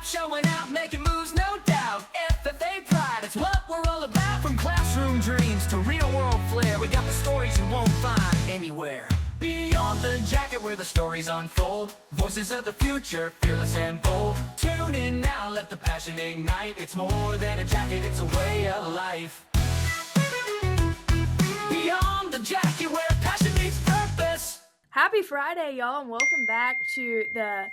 showing out, making moves, no doubt. FFA pride, it's what we're all about. From classroom dreams to real world flair, we got the stories you won't find anywhere. Beyond the jacket where the stories unfold, voices of the future, fearless and bold. Tune in now, let the passion ignite. It's more than a jacket, it's a way of life. Beyond the jacket where passion meets purpose. Happy Friday, y'all, and welcome back to the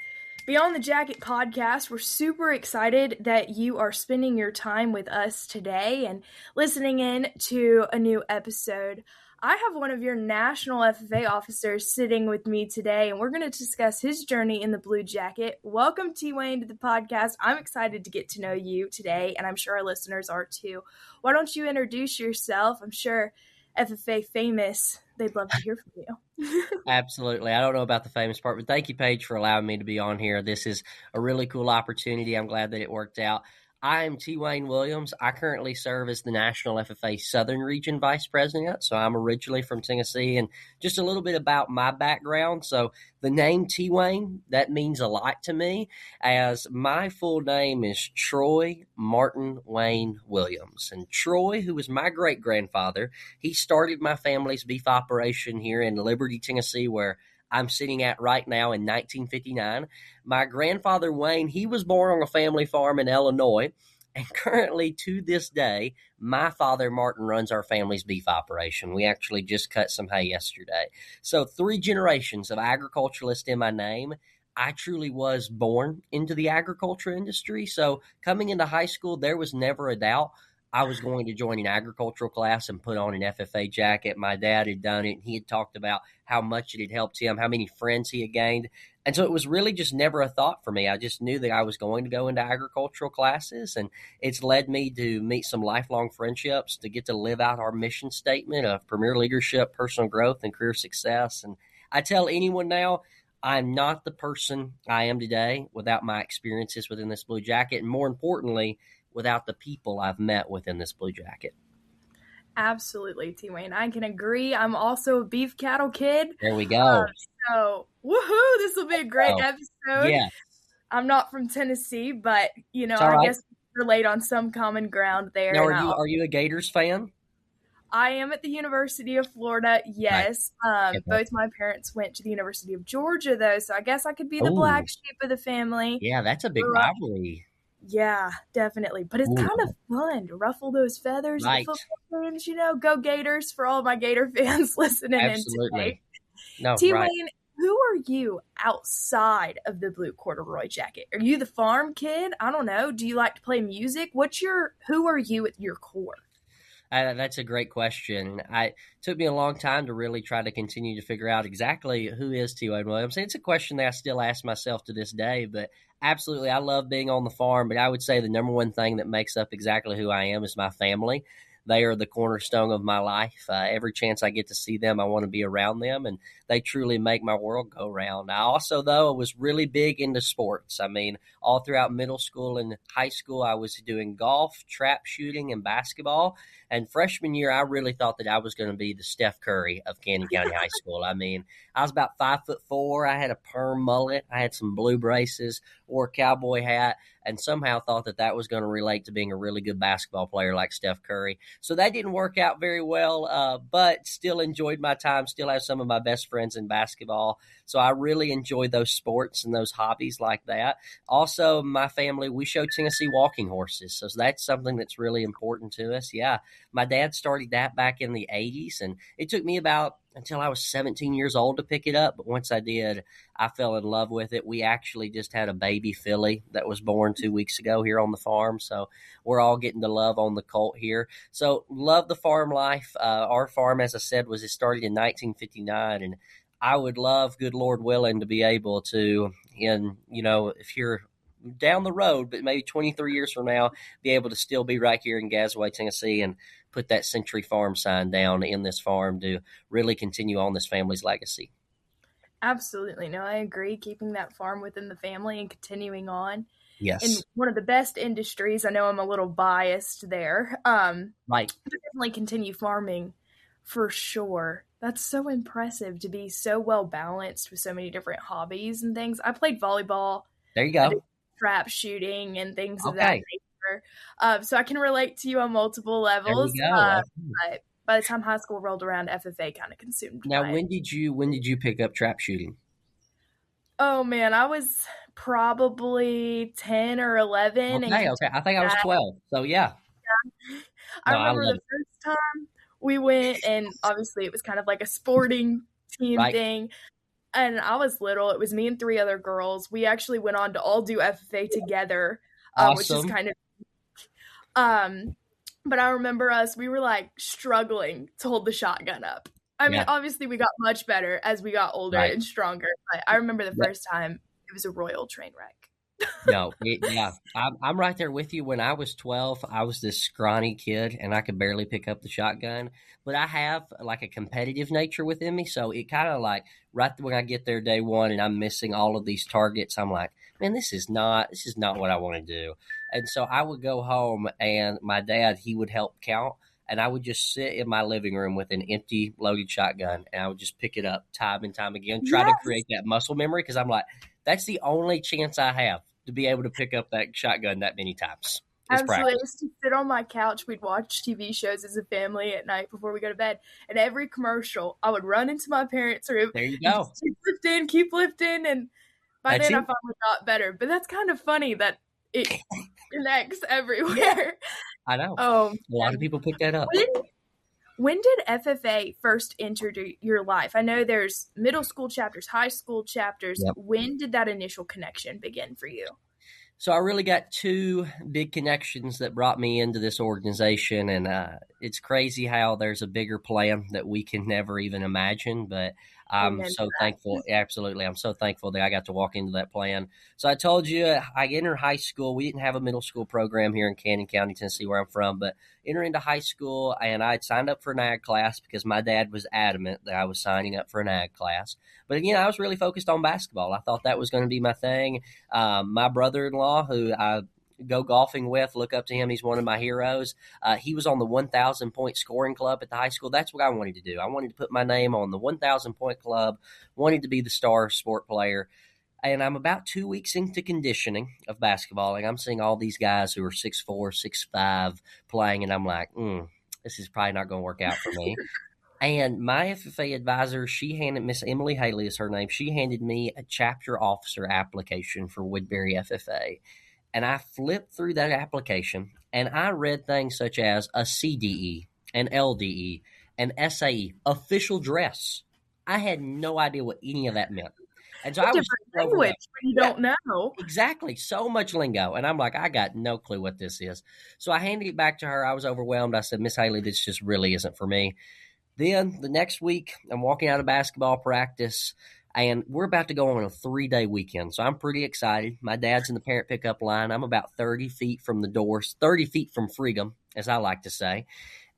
Beyond the Jacket podcast. We're super excited that you are spending your time with us today and listening in to a new episode. I have one of your National FFA officers sitting with me today, and we're going to discuss his journey in the Blue Jacket. Welcome, T. Wayne, to the podcast. I'm excited to get to know you today, and I'm sure our listeners are too. Why don't you introduce yourself? I'm sure FFA famous, they'd love to hear from you. Absolutely. I don't know about the famous part, but thank you, Paige, for allowing me to be on here. This is a really cool opportunity. I'm glad that it worked out. I am T. Wayne Williams. I currently serve as the National FFA Southern Region Vice President. So I'm originally from Tennessee, and just a little bit about my background. So the name T. Wayne, that means a lot to me, as my full name is Troy Martin Wayne Williams. And Troy, who was my great-grandfather, he started my family's beef operation here in Liberty, Tennessee, where I'm sitting at right now in 1959. My grandfather, Wayne, he was born on a family farm in Illinois. And currently, to this day, my father, Martin, runs our family's beef operation. We actually just cut some hay yesterday. So 3 generations of agriculturalists in my name. I truly was born into the agriculture industry. So coming into high school, there was never a doubt I was going to join an agricultural class and put on an FFA jacket. My dad had done it, and he had talked about how much it had helped him, how many friends he had gained. And so it was really just never a thought for me. I just knew that I was going to go into agricultural classes, and it's led me to meet some lifelong friendships, to get to live out our mission statement of premier leadership, personal growth, and career success. And I tell anyone now, I'm not the person I am today without my experiences within this Blue Jacket, and more importantly, without the people I've met within this Blue Jacket. Absolutely, T. Wayne. I can agree. I'm also a beef cattle kid. There we go. So, woohoo, this will be a great episode. Yeah. I'm not from Tennessee, but, I right. guess we relate on some common ground there. Now, are you a Gators fan? I am at the University of Florida, yes. Right. Both my parents went to the University of Georgia, though, so I guess I could be the black sheep of the family. Yeah, that's a big rivalry. Yeah, definitely. But it's kind of fun to ruffle those feathers. Right. The football games, go Gators for all my Gator fans listening in today. No, T. right. Wayne, who are you outside of the blue corduroy jacket? Are you the farm kid? I don't know. Do you like to play music? Who are you at your core? That's a great question. It took me a long time to really try to continue to figure out exactly who is T. Wayne Williams. And it's a question that I still ask myself to this day, but absolutely, I love being on the farm. But I would say the number one thing that makes up exactly who I am is my family. They are the cornerstone of my life. Every chance I get to see them, I want to be around them, and they truly make my world go round. I also, though, was really big into sports. I mean, all throughout middle school and high school, I was doing golf, trap shooting, and basketball. And freshman year, I really thought that I was going to be the Steph Curry of Canyon County High School. I mean, I was about 5'4". I had a perm mullet. I had some blue braces, wore a cowboy hat, and somehow thought that was going to relate to being a really good basketball player like Steph Curry. So that didn't work out very well, but still enjoyed my time, still have some of my best friends in basketball. So I really enjoy those sports and those hobbies like that. Also, my family, we show Tennessee walking horses. So that's something that's really important to us. Yeah, my dad started that back in the 80s, and it took me until I was 17 years old to pick it up. But once I did, I fell in love with it. We actually just had a baby filly that was born 2 weeks ago here on the farm. So we're all getting to love on the colt here. So love the farm life. Our farm, as I said, it started in 1959. And I would love, good Lord willing, to be able to, if you're down the road, but maybe 23 years from now, be able to still be right here in Gasaway, Tennessee, and put that Century Farm sign down in this farm to really continue on this family's legacy. Absolutely. No, I agree. Keeping that farm within the family and continuing on. Yes. In one of the best industries. I know I'm a little biased there. Right. Definitely continue farming for sure. That's so impressive to be so well balanced with so many different hobbies and things. I played volleyball. There you go. trap shooting and things of that Okay, nature. So I can relate to you on multiple there we levels. go. But by the time high school rolled around, FFA kind of consumed Now, my. when did you pick up trap shooting? Oh man, I was probably 10 or 11 and Okay, continued okay. I think I was that. 12. So yeah. I No, I remember love the it. first time we went, and obviously it was kind of like a sporting team Right. thing. And I was little. It was me and three other girls. We actually went on to all do FFA together, which is Awesome. kind of um. But I remember we were like struggling to hold the shotgun up. I mean, Yeah. obviously we got much better as we got older Right. and stronger. But I remember the Yeah. first time it was a royal train wreck. No, yeah, I'm right there with you. When I was 12, I was this scrawny kid, and I could barely pick up the shotgun. But I have like a competitive nature within me, so it kind of like right when I get there day one, and I'm missing all of these targets, I'm like, man, this is not what I want to do. And so I would go home, and my dad he would help count, and I would just sit in my living room with an empty loaded shotgun, and I would just pick it up time and time again, try to Yes, create that muscle memory because I'm like, that's the only chance I have to be able to pick up that shotgun that many times. It's absolutely. I practice. used to sit on my couch. We'd watch TV shows as a family at night before we go to bed. And every commercial, I would run into my parents' room There you and go. just keep lifting. And by That's then, I it. finally got better. But that's kind of funny that it connects everywhere. I know. Oh, A lot of man. people pick that up. When, when did FFA first enter your life? I know there's middle school chapters, high school chapters. Yep. When did that initial connection begin for you? So I really got two big connections that brought me into this organization, and it's crazy how there's a bigger plan that we can never even imagine. But I'm Amen to so that. thankful. Absolutely, I'm so thankful that I got to walk into that plan. So I told you, I entered high school. We didn't have a middle school program here in Canyon County, Tennessee, where I'm from, but enter into high school, and I had signed up for an ag class because my dad was adamant that I was signing up for an ag class. But again, I was really focused on basketball. I thought that was going to be my thing. My brother-in-law, who I go golfing with, look up to him. He's one of my heroes. He was on the 1,000 point scoring club at the high school. That's what I wanted to do. I wanted to put my name on the 1,000 point club, wanted to be the star sport player. And I'm about 2 weeks into conditioning of basketball, and I'm seeing all these guys who are 6'4", 6'5", playing, and I'm like, this is probably not going to work out for me. And my FFA advisor, she handed Miss Emily Haley is her name. She handed me a chapter officer application for Woodbury FFA. And I flipped through that application and I read things such as a CDE, an LDE, an SAE, official dress. I had no idea what any of that meant. And so A I was different super overwhelmed. language when you Yeah, don't know. exactly. So much lingo. And I'm like, I got no clue what this is. So I handed it back to her. I was overwhelmed. I said, Miss Haley, this just really isn't for me. Then the next week, I'm walking out of basketball practice, and we're about to go on a 3-day weekend. So I'm pretty excited. My dad's in the parent pickup line. I'm about 30 feet from the doors, 30 feet from freedom, as I like to say.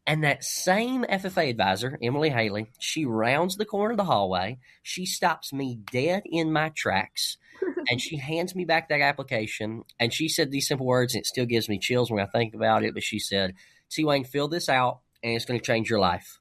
And that same FFA advisor, Emily Haley, she rounds the corner of the hallway. She stops me dead in my tracks, and she hands me back that application. And she said these simple words, and it still gives me chills when I think about it. But she said, T. Wayne, fill this out, and it's going to change your life.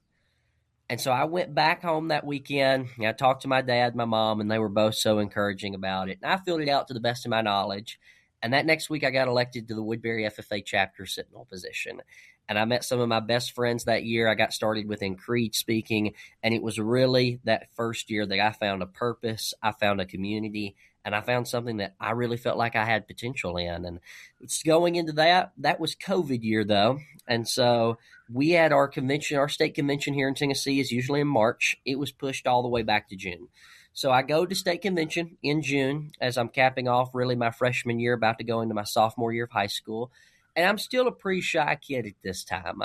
And so I went back home that weekend. And I talked to my dad, my mom, and they were both so encouraging about it. And I filled it out to the best of my knowledge. And that next week, I got elected to the Woodbury FFA chapter Sentinel position. And I met some of my best friends that year. I got started within Creed speaking. And it was really that first year that I found a purpose. I found a community. And I found something that I really felt like I had potential in. And it's going into that was COVID year, though. And so we had our convention, our state convention here in Tennessee is usually in March. It was pushed all the way back to June. So I go to state convention in June as I'm capping off really my freshman year, about to go into my sophomore year of high school. And I'm still a pretty shy kid at this time.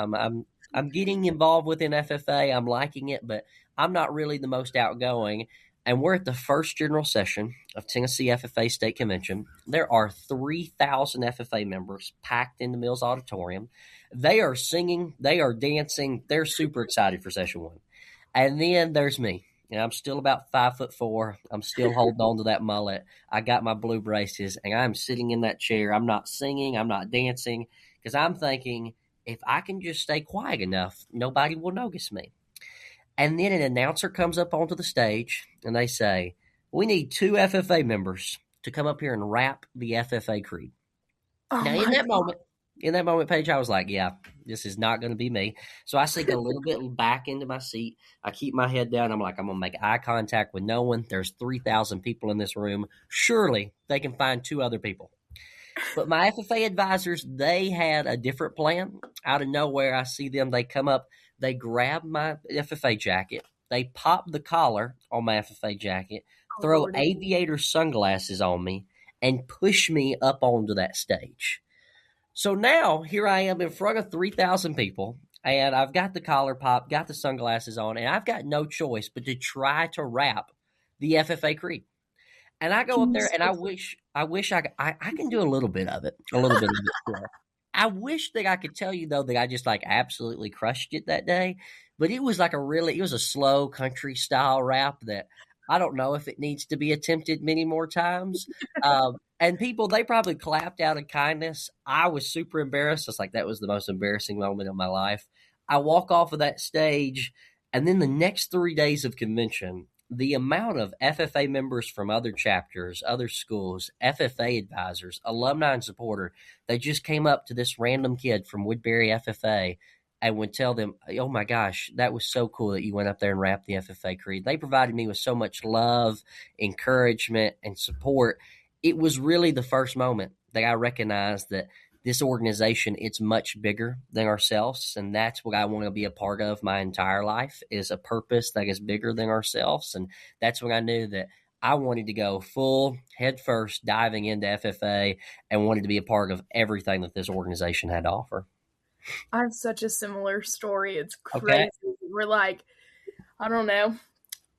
I'm getting involved within FFA. I'm liking it, but I'm not really the most outgoing. And we're at the first general session of Tennessee FFA State Convention. There are 3,000 FFA members packed in the Mills Auditorium. They are singing, they are dancing, they're super excited for session one. And then there's me. And I'm still about 5'4". I'm still holding on to that mullet. I got my blue braces, and I'm sitting in that chair. I'm not singing, I'm not dancing, because I'm thinking if I can just stay quiet enough, nobody will notice me. And then an announcer comes up onto the stage, and they say, we need 2 FFA members to come up here and rap the FFA creed. Oh Now, my in that moment, Paige, I was like, yeah, this is not going to be me. So I sink a little bit back into my seat. I keep my head down. I'm like, I'm going to make eye contact with no one. There's 3,000 people in this room. Surely they can find 2 other people. But my FFA advisors, they had a different plan. Out of nowhere, I see them. They come up, they grab my FFA jacket, they pop the collar on my FFA jacket, throw Lord. aviator sunglasses on me, and push me up onto that stage. So now here I am in front of 3,000 people, and I've got the collar pop, got the sunglasses on, and I've got no choice but to try to rap the FFA creed. And I go up there, and I wish I can do a little bit of it, a little bit of it. Still. I wish that I could tell you though that I just like absolutely crushed it that day, but it was like it was a slow country style rap that I don't know if it needs to be attempted many more times. And people, they probably clapped out of kindness. I was super embarrassed. It's like that was the most embarrassing moment of my life. I walk off of that stage, and then the next 3 days of convention, the amount of FFA members from other chapters, other schools, FFA advisors, alumni and supporter, they just came up to this random kid from Woodbury FFA and would tell them, oh my gosh, that was so cool that you went up there and rapped the FFA creed. They provided me with so much love, encouragement, and support. It was really the first moment that I recognized that this organization, it's much bigger than ourselves, and that's what I want to be a part of my entire life, is a purpose that is bigger than ourselves. And that's when I knew that I wanted to go full head first diving into FFA and wanted to be a part of everything that this organization had to offer. I have such a similar story. It's crazy. Okay. We're like, I don't know,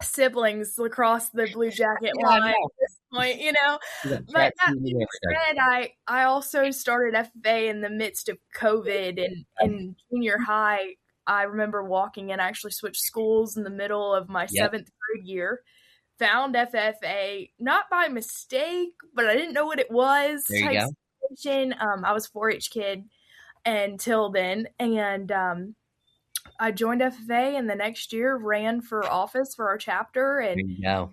siblings across the blue jacket Yeah, I line know. at this point, you know. Yeah, But that's that really being everything. said, I also started FFA in the midst of COVID, and in junior high, I remember walking in. I actually switched schools in the middle of my Yep. 7th grade year. Found FFA not by mistake, but I didn't know what it was. There you Type go. situation. I was 4-H kid until then, and I joined FFA, and the next year ran for office for our chapter, There and you go.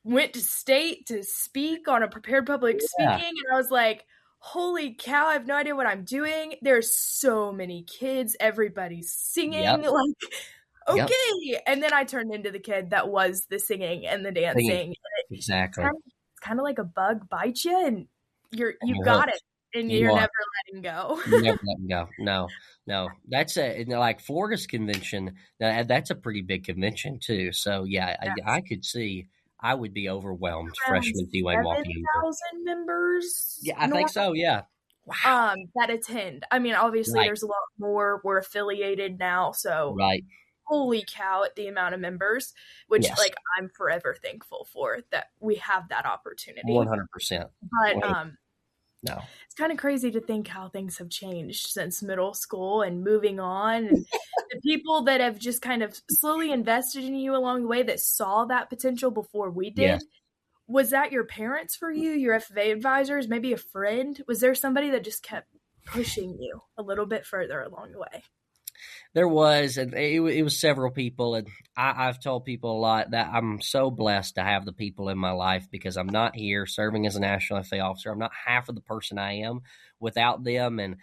went to state to speak on a prepared public speaking, Yeah. and I was like, holy cow, I have no idea what I'm doing. There's so many kids, everybody's singing, Yep. like, Yep. okay. And then I turned into the kid that was the singing and the Singing. dancing. Exactly. It's kind of like a bug bites you, and you You're got hooked. it, and You you're are. never letting go. You never let them go. No. That's like Florida's convention. Now, that's a pretty big convention too. So yeah, I could see I would be overwhelmed Around freshman Dwayne walking in there. 7,000 members. Yeah, I think so. Yeah. Wow. That attend. I mean, obviously Right. there's a lot more. We're affiliated now, so Right. holy cow at the amount of members, which Yes. like I'm forever thankful for that we have that opportunity. 100%. But No. it's kind of crazy to think how things have changed since middle school and moving on, and the people that have just kind of slowly invested in you along the way that saw that potential before we did. Yes. Was that your parents for you, your FFA advisors, maybe a friend? Was there somebody that just kept pushing you a little bit further along the way? There was, and it was several people, and I've told people a lot that I'm so blessed to have the people in my life, because I'm not here serving as a National FFA officer. I'm not half of the person I am without them, and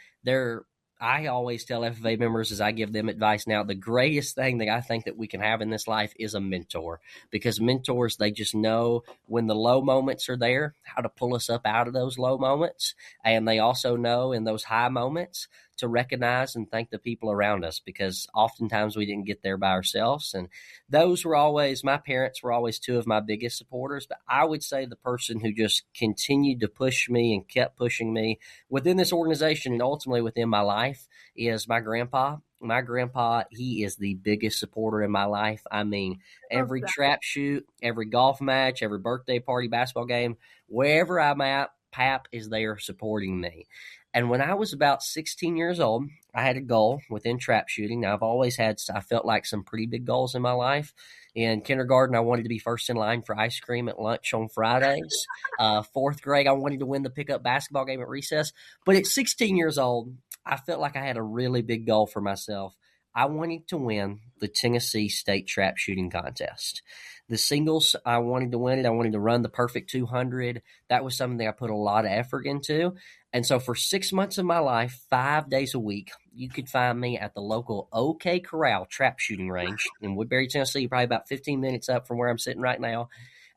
I always tell FFA members as I give them advice now, the greatest thing that I think that we can have in this life is a mentor, because mentors, they just know when the low moments are there, how to pull us up out of those low moments. And they also know in those high moments to recognize and thank the people around us, because oftentimes we didn't get there by ourselves. And my parents were always 2 of my biggest supporters, but I would say the person who just continued to push me and kept pushing me within this organization and ultimately within my life is my grandpa. My grandpa, he is the biggest supporter in my life. I mean, every trap shoot, every golf match, every birthday party, basketball game, wherever I'm at, Pap is there supporting me. And when I was about 16 years old, I had a goal within trap shooting. Now, I felt like some pretty big goals in my life. In kindergarten, I wanted to be first in line for ice cream at lunch on Fridays. 4th grade, I wanted to win the pickup basketball game at recess. But at 16 years old, I felt like I had a really big goal for myself. I wanted to win the Tennessee State Trap Shooting Contest. The singles, I wanted to win it. I wanted to run the perfect 200. That was something I put a lot of effort into. And so for 6 months of my life, 5 days a week, you could find me at the local OK Corral trap shooting range in Woodbury, Tennessee, probably about 15 minutes up from where I'm sitting right now.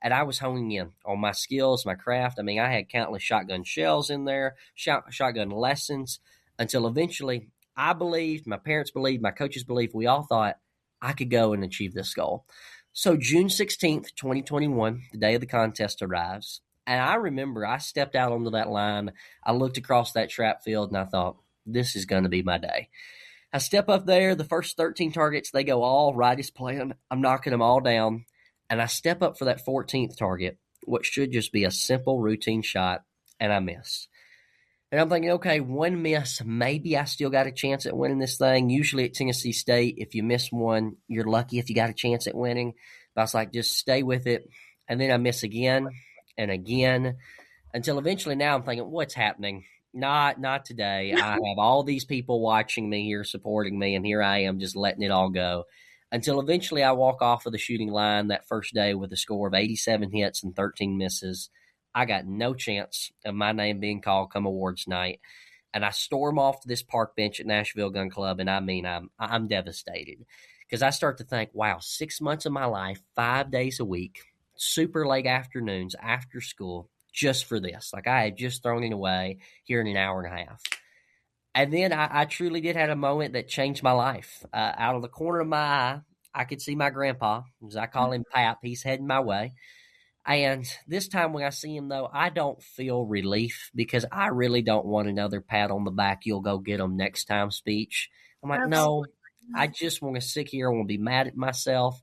And I was honing in on my skills, my craft. I mean, I had countless shotgun shells in there, shotgun lessons, until eventually I believed, my parents believed, my coaches believed, we all thought I could go and achieve this goal. So June 16th, 2021, the day of the contest arrives. And I remember I stepped out onto that line. I looked across that trap field and I thought, this is going to be my day. I step up there. The first 13 targets, they go all right as planned. I'm knocking them all down. And I step up for that 14th target, what should just be a simple routine shot, and I miss. And I'm thinking, okay, one miss, maybe I still got a chance at winning this thing. Usually at Tennessee State, if you miss one, you're lucky if you got a chance at winning. But I was like, just stay with it. And then I miss again and again until eventually now I'm thinking, what's happening? Not today. I have all these people watching me here, supporting me, and here I am just letting it all go. Until eventually I walk off of the shooting line that first day with a score of 87 hits and 13 misses. I got no chance of my name being called come awards night. And I storm off to this park bench at Nashville Gun Club, and I mean, I'm devastated. Because I start to think, wow, 6 months of my life, 5 days a week, super late afternoons after school, just for this. Like I had just thrown it away here in an hour and a half. And then I truly did have a moment that changed my life. Out of the corner of my eye, I could see my grandpa, as I call him Pap. He's heading my way. And this time when I see him, though, I don't feel relief because I really don't want another pat on the back, you'll go get them next time speech. I'm like, no, I just want to sit here. I want to be mad at myself.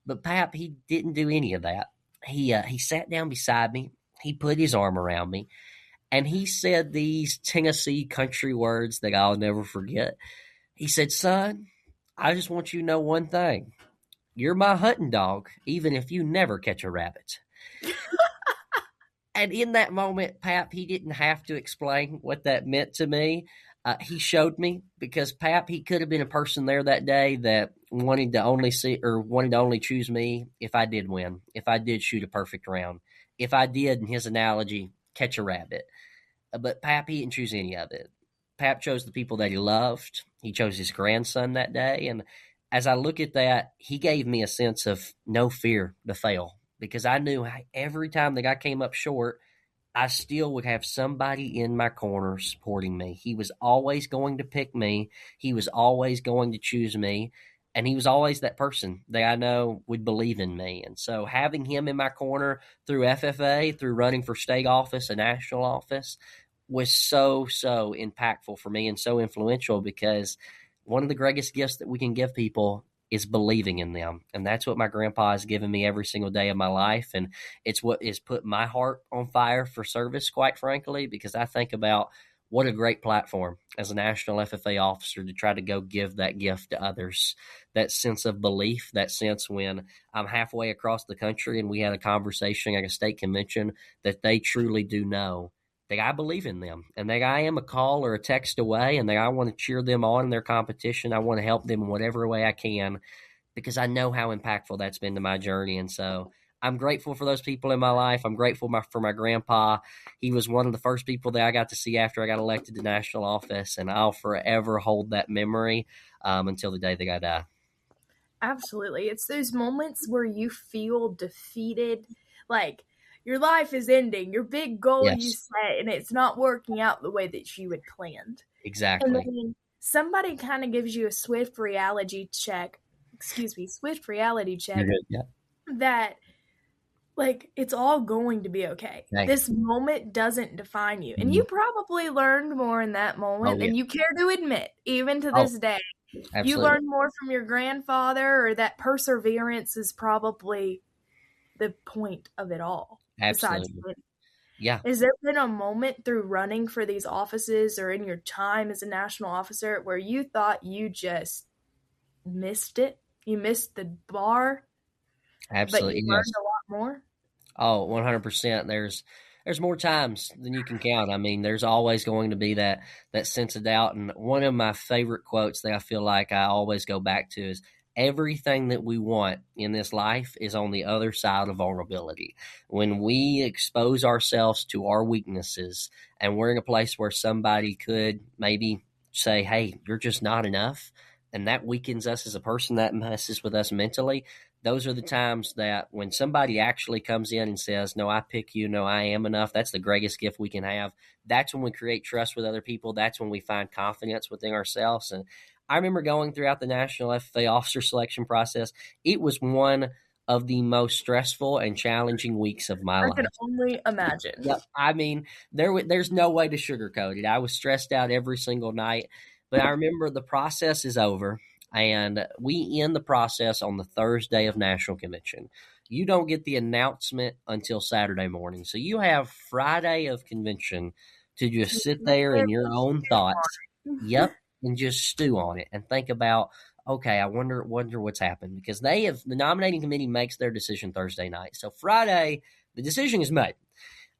But Pap, he didn't do any of that. He sat down beside me. He put his arm around me. And he said these Tennessee country words that I'll never forget. He said, son, I just want you to know one thing. You're my hunting dog, even if you never catch a rabbit. And in that moment, Pap, he didn't have to explain what that meant to me. He showed me because Pap, he could have been a person there that day that wanted to only choose me if I did win, if I did shoot a perfect round, if I did, in his analogy, catch a rabbit. But Pap, he didn't choose any of it. Pap chose the people that he loved. He chose his grandson that day. And as I look at that, he gave me a sense of no fear to fail because I knew every time that I came up short, I still would have somebody in my corner supporting me. He was always going to pick me. He was always going to choose me. And he was always that person that I know would believe in me. And so having him in my corner through FFA, through running for state office, a national office, was so impactful for me and so influential because one of the greatest gifts that we can give people is believing in them. And that's what my grandpa has given me every single day of my life. And it's what has put my heart on fire for service, quite frankly, because I think about what a great platform as a National FFA officer to try to go give that gift to others, that sense of belief, that sense when I'm halfway across the country and we had a conversation at a state convention that they truly do know that I believe in them and that I am a call or a text away and that I want to cheer them on in their competition. I want to help them in whatever way I can because I know how impactful that's been to my journey. And so I'm grateful for those people in my life. I'm grateful for my grandpa. He was one of the first people that I got to see after I got elected to national office, and I'll forever hold that memory until the day that I die. Absolutely. It's those moments where you feel defeated, like your life is ending, your big goal Yes. you set, and it's not working out the way that you had planned. Exactly. And then somebody kind of gives you a swift reality check Yeah. that, like, it's all going to be okay. Thank this moment doesn't define you. And you probably learned more in that moment than you care to admit, even to this day. Absolutely. You learned more from your grandfather, or that perseverance is probably the point of it all. Absolutely. Yeah. Has there been a moment through running for these offices or in your time as a national officer where you thought you just missed it? You missed the bar? Absolutely. But you learned a lot more? Oh, 100%. there's more times than you can count. I mean, there's always going to be that sense of doubt. And one of my favorite quotes that I feel like I always go back to is everything that we want in this life is on the other side of vulnerability. When we expose ourselves to our weaknesses and we're in a place where somebody could maybe say, hey, you're just not enough, and that weakens us as a person, that messes with us mentally. Those are the times that when somebody actually comes in and says, no, I pick you, no, I am enough, that's the greatest gift we can have. That's when we create trust with other people. That's when we find confidence within ourselves. And I remember going throughout the National FFA Officer selection process. It was one of the most stressful and challenging weeks of my I life. can only imagine. Yep. I mean, there's no way to sugarcoat it. I was stressed out every single night, but I remember the process is over, and we end the process on the Thursday of National Convention. You don't get the announcement until Saturday morning, so you have Friday of convention to just sit there in your own thoughts. Yep, and just stew on it and think about. Okay, I wonder what's happened, because the nominating committee makes their decision Thursday night. So Friday, the decision is made.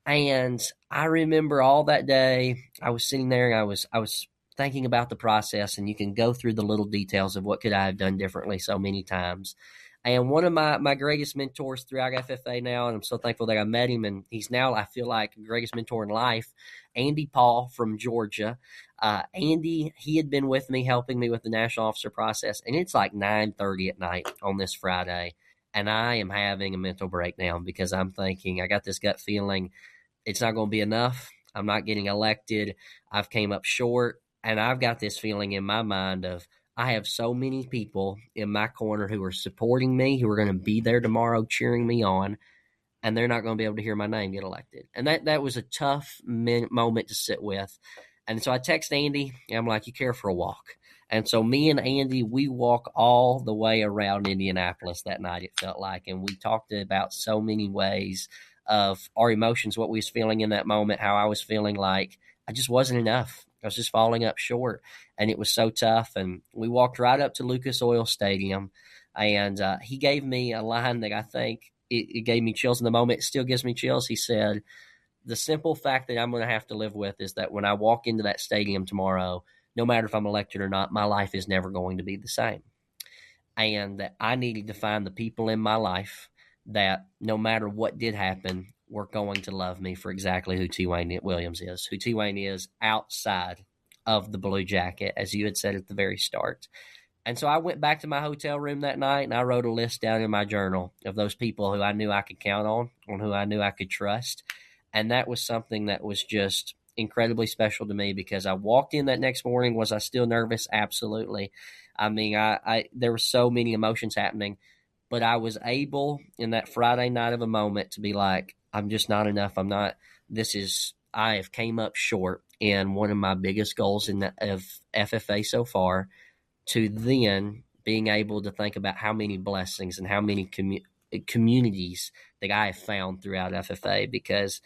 And I remember all that day, I was sitting there and I was thinking about the process, and you can go through the little details of what could I have done differently so many times. And one of my greatest mentors throughout FFA now, and I'm so thankful that I met him, and he's now, I feel like, the greatest mentor in life, Andy Paul from Georgia. Andy, he had been with me, helping me with the national officer process, and it's like 9:30 at night on this Friday, and I am having a mental breakdown because I'm thinking, I got this gut feeling, it's not going to be enough. I'm not getting elected. I've came up short, and I've got this feeling in my mind of, I have so many people in my corner who are supporting me, who are going to be there tomorrow cheering me on, and they're not going to be able to hear my name get elected. And that was a tough moment to sit with. And so I text Andy, and I'm like, you care for a walk? And so me and Andy, we walk all the way around Indianapolis that night, it felt like. And we talked about so many ways of our emotions, what we was feeling in that moment, how I was feeling like I just wasn't enough. I was just falling up short, and it was so tough. And we walked right up to Lucas Oil Stadium, and he gave me a line that I think it gave me chills in the moment. It still gives me chills. He said, the simple fact that I'm going to have to live with is that when I walk into that stadium tomorrow, no matter if I'm elected or not, my life is never going to be the same. And that I needed to find the people in my life that no matter what did happen, were going to love me for exactly who T. Wayne Williams is, who T. Wayne is outside of the blue jacket, as you had said at the very start. And so I went back to my hotel room that night, and I wrote a list down in my journal of those people who I knew I could count on who I knew I could trust. And that was something that was just incredibly special to me, because I walked in that next morning. Was I still nervous? Absolutely. I mean, I there were so many emotions happening, but I was able in that Friday night of a moment to be like, I'm just not enough. I have came up short in one of my biggest goals of FFA so far, to then being able to think about how many blessings and how many communities that I have found throughout FFA, because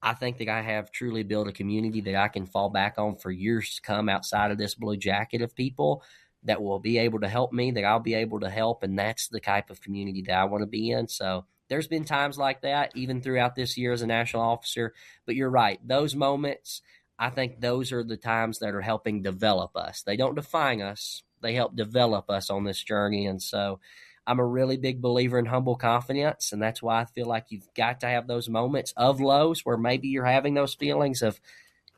I think that I have truly built a community that I can fall back on for years to come outside of this blue jacket of people that will be able to help me, that I'll be able to help. And that's the type of community that I want to be in. So there's been times like that, even throughout this year as a national officer. But you're right. Those moments, I think those are the times that are helping develop us. They don't define us. They help develop us on this journey. And so I'm a really big believer in humble confidence. And that's why I feel like you've got to have those moments of lows where maybe you're having those feelings of,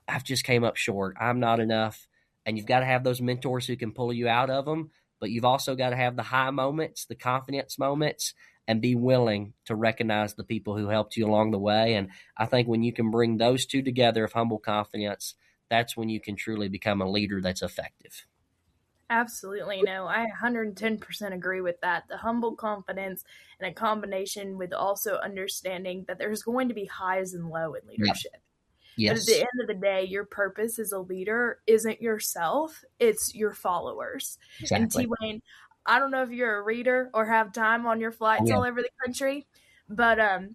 I've just came up short, I'm not enough. And you've got to have those mentors who can pull you out of them. But you've also got to have the high moments, the confidence moments, and be willing to recognize the people who helped you along the way. And I think when you can bring those two together of humble confidence, that's when you can truly become a leader that's effective. Absolutely. No, I 110% agree with that. The humble confidence, and a combination with also understanding that there's going to be highs and lows in leadership. Yes. But at the end of the day, your purpose as a leader isn't yourself, it's your followers. Exactly. And T. Wayne, I don't know if you're a reader or have time on your flights all over the country, but I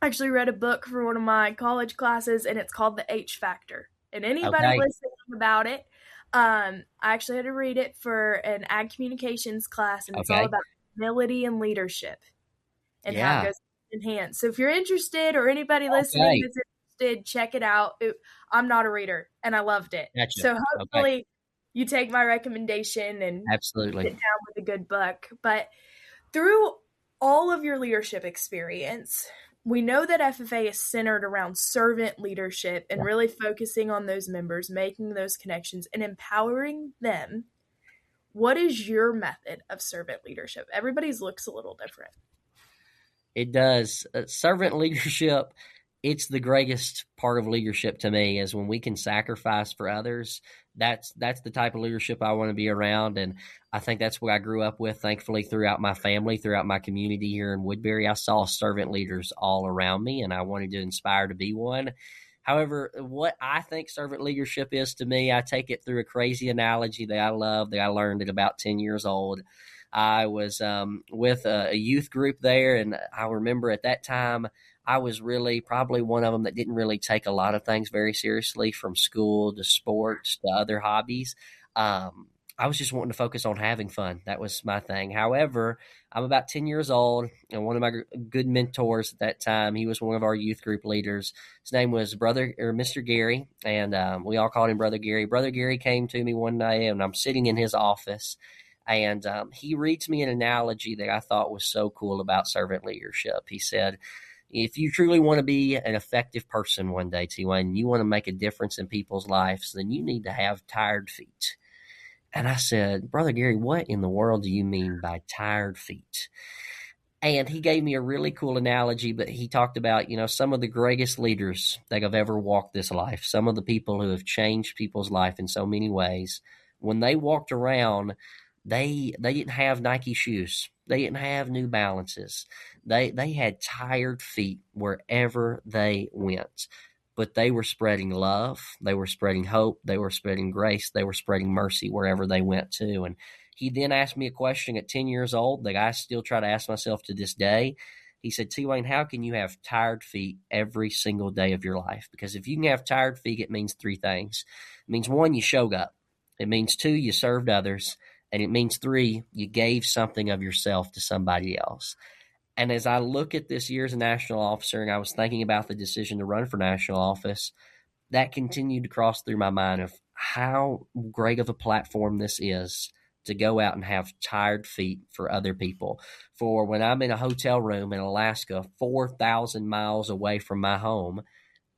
actually read a book for one of my college classes, and it's called The H Factor. And anybody listening about it, I actually had to read it for an ag communications class, and it's all about humility and leadership and how it goes in hand. So if you're interested, or anybody listening is interested, check it out. I'm not a reader, and I loved it. Gotcha. So Okay. hopefully you take my recommendation and Absolutely. sit down with a good book. But through all of your leadership experience, we know that FFA is centered around servant leadership and Yeah. really focusing on those members, making those connections, and empowering them. What is your method of servant leadership? Everybody's looks a little different. It does. Servant leadership, it's the greatest part of leadership to me is when we can sacrifice for others. That's the type of leadership I want to be around. And I think that's what I grew up with, thankfully, throughout my family, throughout my community here in Woodbury. I saw servant leaders all around me, and I wanted to inspire to be one. However, what I think servant leadership is to me, I take it through a crazy analogy that I love that I learned at about 10 years old. I was with a youth group there, and I remember at that time I was really probably one of them that didn't really take a lot of things very seriously, from school to sports to other hobbies. I was just wanting to focus on having fun. That was my thing. However, I'm about 10 years old, and one of my good mentors at that time, he was one of our youth group leaders. His name was Mr. Gary, and we all called him Brother Gary. Brother Gary came to me one day, and I'm sitting in his office, and he reads me an analogy that I thought was so cool about servant leadership. He said, if you truly want to be an effective person one day, T-Wayne, and you want to make a difference in people's lives, then you need to have tired feet. And I said, Brother Gary, what in the world do you mean by tired feet? And he gave me a really cool analogy, but he talked about, some of the greatest leaders that have ever walked this life, some of the people who have changed people's life in so many ways. When they walked around, they didn't have Nike shoes. They didn't have New Balances. They had tired feet wherever they went. But they were spreading love. They were spreading hope. They were spreading grace. They were spreading mercy wherever they went to. And he then asked me a question at 10 years old that I still try to ask myself to this day. He said, T-Wayne, how can you have tired feet every single day of your life? Because if you can have tired feet, it means three things. It means, one, you showed up. It means, two, you served others. And it means, three, you gave something of yourself to somebody else. And as I look at this year as a national officer, and I was thinking about the decision to run for national office, that continued to cross through my mind of how great of a platform this is to go out and have tired feet for other people. For when I'm in a hotel room in Alaska, 4,000 miles away from my home,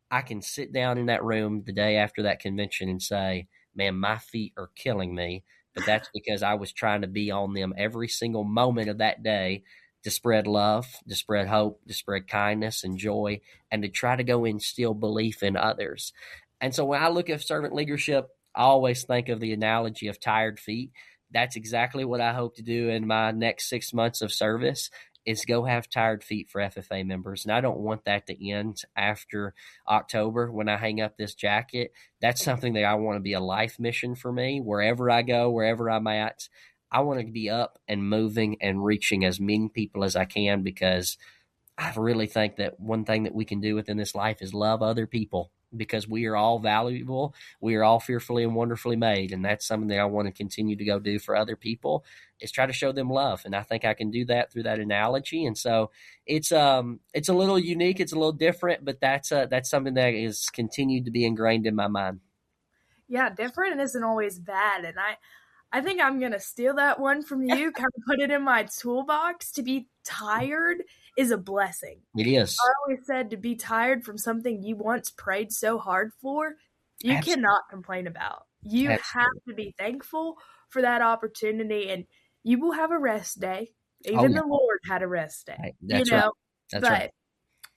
I can sit down in that room the day after that convention and say, man, my feet are killing me. But that's because I was trying to be on them every single moment of that day to spread love, to spread hope, to spread kindness and joy, and to try to go instill belief in others. And so when I look at servant leadership, I always think of the analogy of tired feet. That's exactly what I hope to do in my next 6 months of service, is go have tired feet for FFA members. And I don't want that to end after October when I hang up this jacket. That's something that I want to be a life mission for me. Wherever I go, wherever I'm at, I want to be up and moving and reaching as many people as I can, because I really think that one thing that we can do within this life is love other people, because we are all valuable. We are all fearfully and wonderfully made. And that's something that I want to continue to go do for other people, is try to show them love. And I think I can do that through that analogy. And so it's a little unique. It's a little different, but that's something that is continued to be ingrained in my mind. Yeah, different isn't always bad. And I think I'm going to steal that one from you, kind of put it in my toolbox. To be tired is a blessing. It is. I always said, to be tired from something you once prayed so hard for, you Absolutely. cannot complain about. You Absolutely. have to be thankful for that opportunity, and you will have a rest day. Even Oh, yeah. the Lord had a rest day. Right. That's right. That's but right.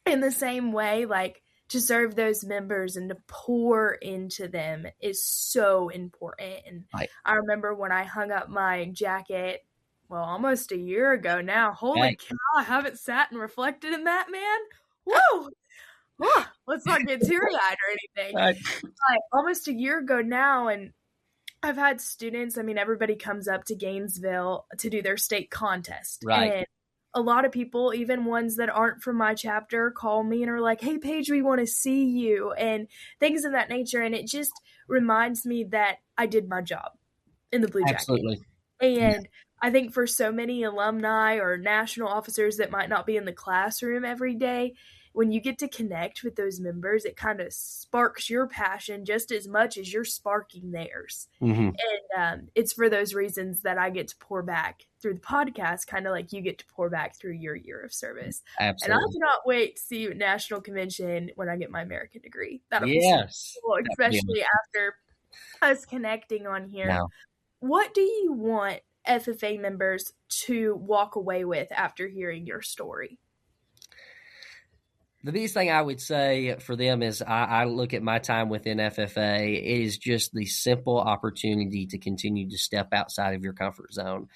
in the same way, like, to serve those members and to pour into them is so important. And Right. I remember when I hung up my jacket, well, almost a year ago now. Holy Right. cow, I haven't sat and reflected in that, man. Whoa! Oh, let's not get teary-eyed or anything. Right. Like, almost a year ago now, and I've had students, everybody comes up to Gainesville to do their state contest. Right. And a lot of people, even ones that aren't from my chapter, call me and are like, hey, Paige, we want to see you, and things of that nature. And it just reminds me that I did my job in the Blue Jacket. Absolutely. And I think for so many alumni or national officers that might not be in the classroom every day, when you get to connect with those members, it kind of sparks your passion just as much as you're sparking theirs. Mm-hmm. And it's for those reasons that I get to pour back through the podcast, kind of like you get to pour back through your year of service. And I Absolutely. cannot wait to see you at National Convention when I get my American degree. That'll be so Yes. cool, That'd be especially after us connecting on here. Now, What do you want FFA members to walk away with after hearing your story? the biggest thing I would say for them is I look at my time within FFA. It is just the simple opportunity to continue to step outside of your comfort zone.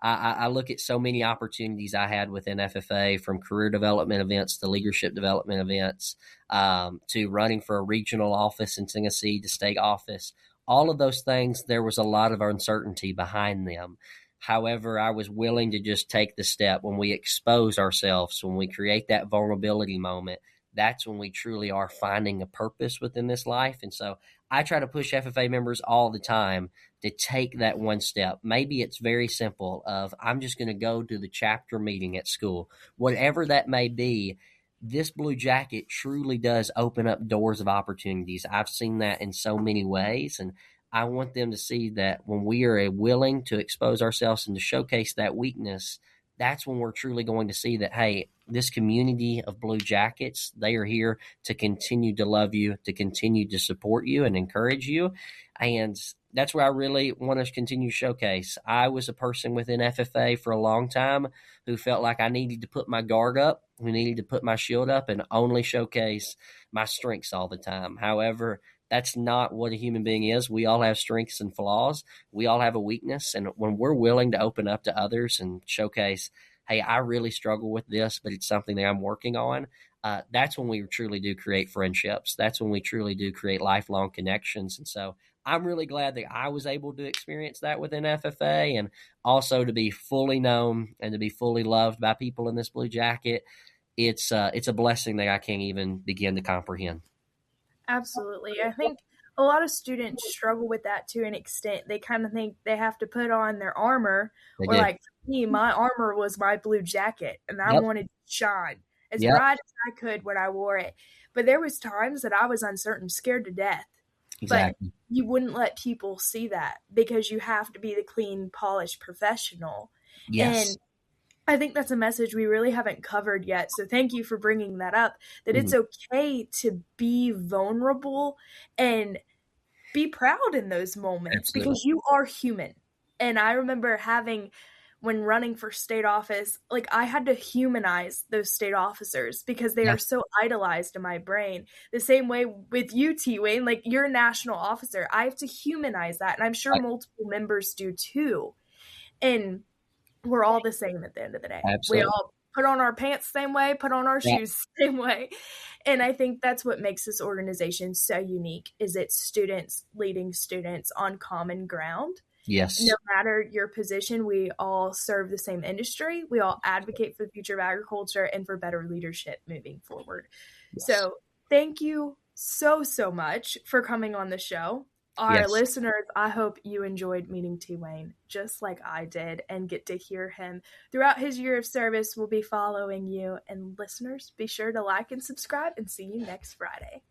I look at so many opportunities I had within FFA, from career development events to leadership development events, to running for a regional office in Tennessee, to state office. All of those things, there was a lot of uncertainty behind them. However, I was willing to just take the step. When we expose ourselves, when we create that vulnerability moment, that's when we truly are finding a purpose within this life. And so I try to push FFA members all the time to take that one step. Maybe it's very simple of, I'm just going to go to the chapter meeting at school. Whatever that may be, this blue jacket truly does open up doors of opportunities. I've seen that in so many ways. And I want them to see that when we are willing to expose ourselves and to showcase that weakness, that's when we're truly going to see that, hey, this community of blue jackets, they are here to continue to love you, to continue to support you and encourage you. And that's where I really want to continue to showcase. I was a person within FFA for a long time who felt like I needed to put my guard up, who needed to put my shield up and only showcase my strengths all the time. However, that's not what a human being is. We all have strengths and flaws. We all have a weakness. And when we're willing to open up to others and showcase, hey, I really struggle with this, but it's something that I'm working on, that's when we truly do create friendships. That's when we truly do create lifelong connections. And so I'm really glad that I was able to experience that within FFA, and also to be fully known and to be fully loved by people in this blue jacket. It's a blessing that I can't even begin to comprehend. Absolutely. I think a lot of students struggle with that to an extent. They kind of think they have to put on their armor, They or do. like for me, my armor was my blue jacket, and I Yep. wanted to shine as Yep. bright as I could when I wore it. But there was times that I was uncertain, scared to death. Exactly. But you wouldn't let people see that because you have to be the clean, polished professional. Yes. And I think that's a message we really haven't covered yet. So thank you for bringing that up, that it's Mhm. okay to be vulnerable and be proud in those moments Absolutely. because you are human. And I remember when running for state office, like I had to humanize those state officers because they Yeah. are so idolized in my brain. The same way with you, T. Wayne, like you're a national officer. I have to humanize that. And I'm sure Right. multiple members do too. And we're all the same at the end of the day. We Absolutely. all put on our pants the same way, put on our Yeah. shoes the same way. And I think that's what makes this organization so unique, is it's students leading students on common ground. Yes. No matter your position, we all serve the same industry. We all advocate for the future of agriculture and for better leadership moving forward. Yes. So thank you so, so much for coming on the show. Our Yes. listeners, I hope you enjoyed meeting T. Wayne just like I did and get to hear him throughout his year of service. We'll be following you. And listeners, be sure to like and subscribe, and see you next Friday.